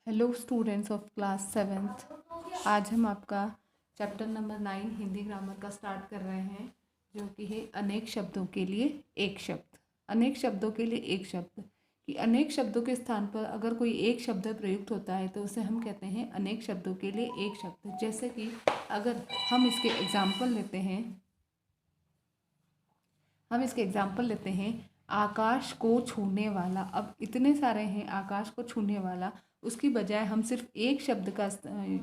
Hello students of class 7th। आज हम आपका चैप्टर नंबर 9 हिंदी ग्रामर का स्टार्ट कर रहे हैं, जो कि है अनेक शब्दों के लिए एक शब्द। अनेक शब्दों के लिए एक शब्द कि अनेक शब्दों के स्थान पर अगर कोई एक शब्द प्रयुक्त होता है तो उसे हम कहते हैं अनेक शब्दों के लिए एक शब्द। जैसे कि अगर हम इसके एग्जाम्पल लेते हैं आकाश को छूने वाला। अब इतने सारे हैं आकाश को छूने वाला, उसकी बजाय हम सिर्फ एक शब्द का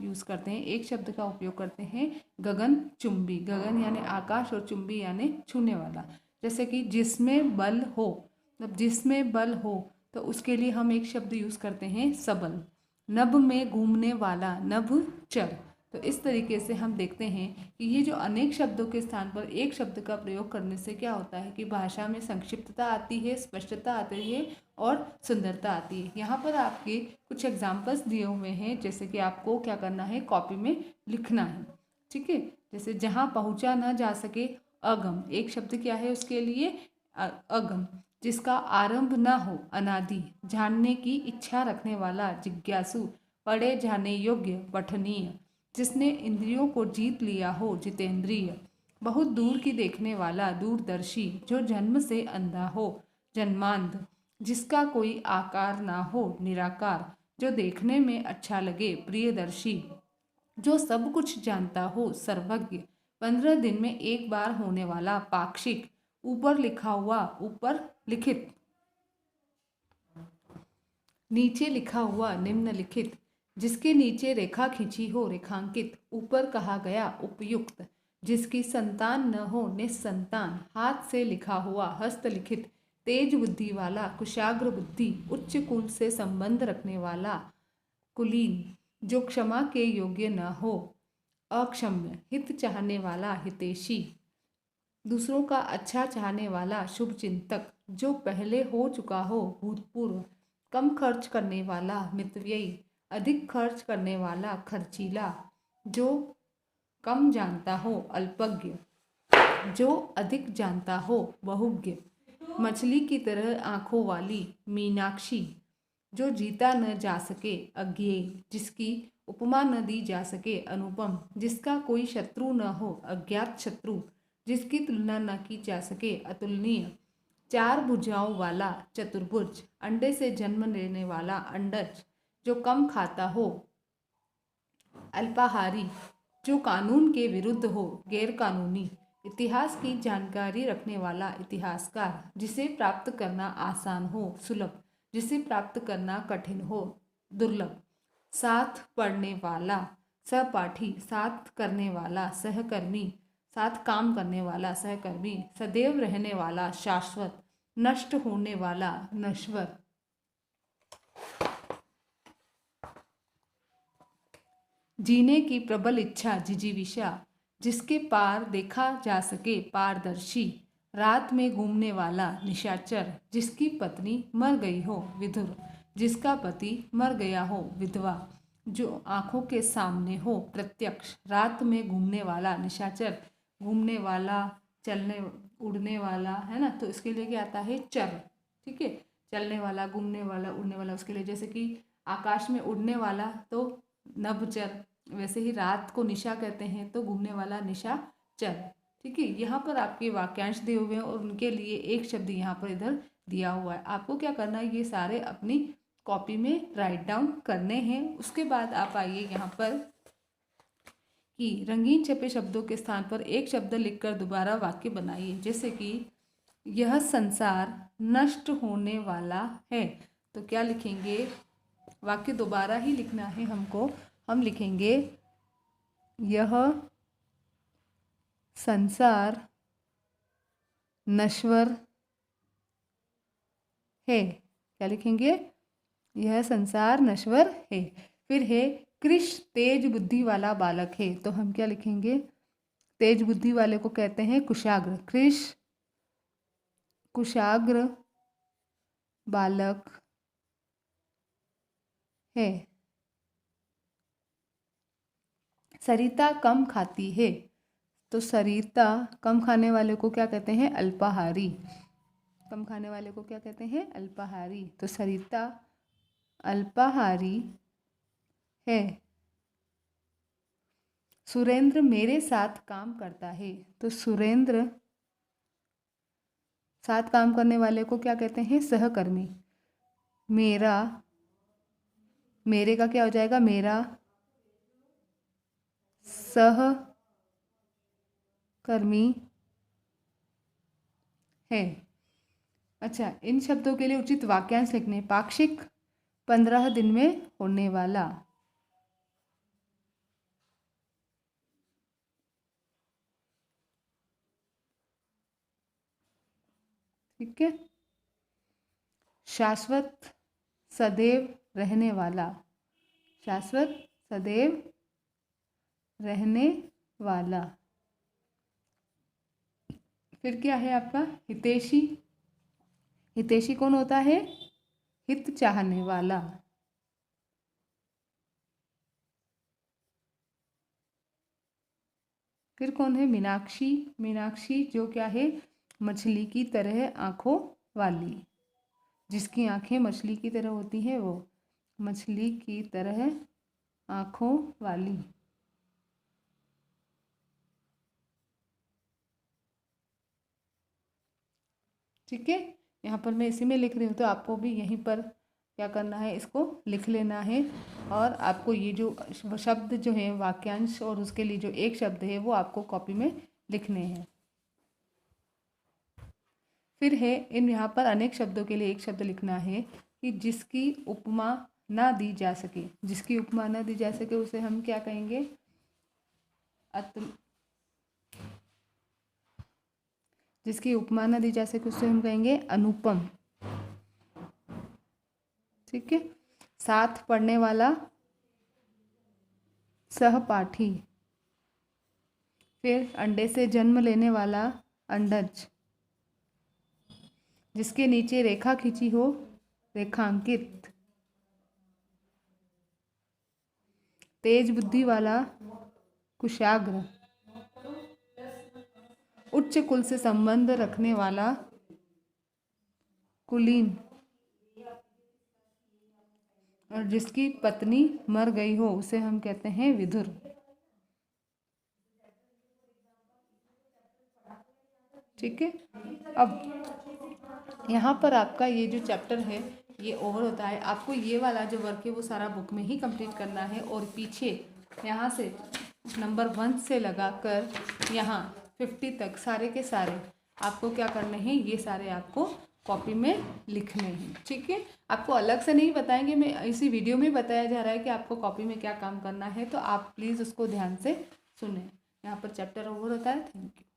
यूज़ करते हैं, एक शब्द का उपयोग करते हैं गगन चुंबी। गगन यानी आकाश और चुंबी यानी छूने वाला। जैसे कि जिसमें बल हो, मतलब जिसमें बल हो तो उसके लिए हम एक शब्द यूज़ करते हैं सबल। नभ में घूमने वाला, नभ चर। तो इस तरीके से हम देखते हैं कि ये जो अनेक शब्दों के स्थान पर एक शब्द का प्रयोग करने से क्या होता है कि भाषा में संक्षिप्तता आती है, स्पष्टता आती है और सुंदरता आती है। यहाँ पर आपके कुछ एग्जाम्पल्स दिए हुए हैं, जैसे कि आपको क्या करना है, कॉपी में लिखना है। ठीक है, जैसे जहाँ पहुँचा न जा सके, अगम। एक शब्द क्या है उसके लिए, अगम। जिसका आरंभ न हो, अनादि। जानने की इच्छा रखने वाला, जिज्ञासु। पढ़े जाने योग्य, पठनीय। जिसने इंद्रियों को जीत लिया हो, जितेंद्रिय। बहुत दूर की देखने वाला, दूरदर्शी। जो जन्म से अंधा हो, जन्मांध। जिसका कोई आकार ना हो, निराकार। जो देखने में अच्छा लगे, प्रियदर्शी। जो सब कुछ जानता हो, सर्वज्ञ। 15 दिन में एक बार होने वाला, पाक्षिक। ऊपर लिखा हुआ, ऊपर लिखित। नीचे लिखा हुआ, निम्नलिखित। जिसके नीचे रेखा खींची हो, रेखांकित। ऊपर कहा गया, उपयुक्त। जिसकी संतान न हो, निस्संतान। हाथ से लिखा हुआ, हस्तलिखित। तेज बुद्धि वाला, कुशाग्र बुद्धि। उच्च कुल से संबंध रखने वाला, कुलीन। जो क्षमा के योग्य न हो, अक्षम्य। हित चाहने वाला, हितैषी। दूसरों का अच्छा चाहने वाला, शुभ चिंतक। जो पहले हो चुका हो, भूतपूर्व। कम खर्च करने वाला, मितव्ययी। अधिक खर्च करने वाला, खर्चीला। जो कम जानता हो, अल्पज्ञ। जो अधिक जानता हो, बहुज्ञ। मछली की तरह आंखों वाली, मीनाक्षी। जो जीता न जा सके, अज्ञेय। जिसकी उपमा न दी जा सके, अनुपम। जिसका कोई शत्रु न हो, अज्ञात शत्रु। जिसकी तुलना न की जा सके, अतुलनीय। चार भुजाओं वाला, चतुर्भुज। अंडे से जन्म लेने वाला, अंडज। जो कम खाता हो, अल्पाहारी। जो कानून के विरुद्ध हो, गैर कानूनी। इतिहास की जानकारी रखने वाला, इतिहासकार। जिसे प्राप्त करना आसान हो, सुलभ। जिसे प्राप्त करना कठिन हो, दुर्लभ। साथ पढ़ने वाला, सहपाठी। साथ करने वाला, सहकर्मी। साथ काम करने वाला, सहकर्मी। सदैव रहने वाला, शाश्वत। नष्ट होने वाला, नश्वर। जीने की प्रबल इच्छा, जिजीविषा। जिसके पार देखा जा सके, पारदर्शी। रात में घूमने वाला, निशाचर। जिसकी पत्नी मर गई हो, विधुर। जिसका पति मर गया हो, विधवा। जो आंखों के सामने हो, प्रत्यक्ष। रात में घूमने वाला, निशाचर। घूमने वाला, चलने उड़ने वाला, है ना, तो इसके लिए क्या आता है, चर। ठीक है, चलने वाला, घूमने वाला, उड़ने वाला। उसके लिए जैसे कि आकाश में उड़ने वाला तो नभचर, वैसे ही रात को निशा कहते हैं तो घूमने वाला निशाचर। ठीक है, यहाँ पर आपके वाक्यांश दिए हुए हैं और उनके लिए एक शब्द यहाँ पर इधर दिया हुआ है। आपको क्या करना है, ये सारे अपनी कॉपी में राइट डाउन करने हैं। उसके बाद आप आइए यहाँ पर कि रंगीन छपे शब्दों के स्थान पर एक शब्द लिखकर दोबारा वाक्य बनाइए। जैसे कि यह संसार नष्ट होने वाला है, तो क्या लिखेंगे, वाक्य दोबारा ही लिखना है हमको। हम लिखेंगे यह संसार नश्वर है। क्या लिखेंगे, यह संसार नश्वर है। फिर है कृष तेज बुद्धि वाला बालक है, तो हम क्या लिखेंगे, तेज बुद्धि वाले को कहते हैं कुशाग्र। कृष कुशाग्र बालक है। सरिता कम खाती है, तो सरिता कम खाने वाले को क्या कहते हैं, अल्पाहारी। कम खाने वाले को क्या कहते हैं, अल्पाहारी। तो सरिता अल्पाहारी है। सुरेंद्र मेरे साथ काम करता है। तो सुरेंद्र साथ काम करने वाले को क्या कहते हैं? सहकर्मी। मेरा, मेरे का क्या हो जाएगा? मेरा सहकर्मी है। अच्छा, इन शब्दों के लिए उचित वाक्यांश लिखने। पाक्षिक 15 दिन में होने वाला। ठीक है। शाश्वत सदैव रहने वाला। शाश्वत सदैव रहने वाला। फिर क्या है आपका? हितैषी। हितैषी कौन होता है? हित चाहने वाला। फिर कौन है? मीनाक्षी। मीनाक्षी जो क्या है? मछली की तरह आंखों वाली। जिसकी आंखें मछली की तरह होती हैं वो मछली की तरह आंखों वाली। ठीक है, यहाँ पर मैं इसी में लिख रही हूँ, तो आपको भी यहीं पर क्या करना है? इसको लिख लेना है। और आपको ये जो शब्द जो है वाक्यांश और उसके लिए जो एक शब्द है वो आपको कॉपी में लिखने हैं। फिर है इन यहाँ पर अनेक शब्दों के लिए एक शब्द लिखना है कि जिसकी उपमा ना दी जा सके। जिसकी उपमा ना दी जा सके उसे हम क्या कहेंगे? जिसकी उपमा ना दी जा सके उसे हम कहेंगे अनुपम। ठीक है। साथ पढ़ने वाला सहपाठी। फिर अंडे से जन्म लेने वाला अंडज। जिसके नीचे रेखा खींची हो रेखांकित। तेज बुद्धि वाला कुशाग्र। उच्च कुल से संबंध रखने वाला कुलीन। और जिसकी पत्नी मर गई हो उसे हम कहते हैं विधुर। ठीक है। अब यहाँ पर आपका ये जो चैप्टर है ये ओवर होता है। आपको ये वाला जो वर्क है वो सारा बुक में ही कंप्लीट करना है। और पीछे यहाँ से नंबर 1 से लगाकर यहाँ 50 तक सारे के सारे आपको क्या करने हैं? ये सारे आपको कॉपी में लिखने हैं। ठीक है। आपको अलग से नहीं बताएंगे, मैं इसी वीडियो में बताया जा रहा है कि आपको कॉपी में क्या काम करना है। तो आप प्लीज़ उसको ध्यान से सुने। यहाँ पर चैप्टर ओवर होता है। Thank you.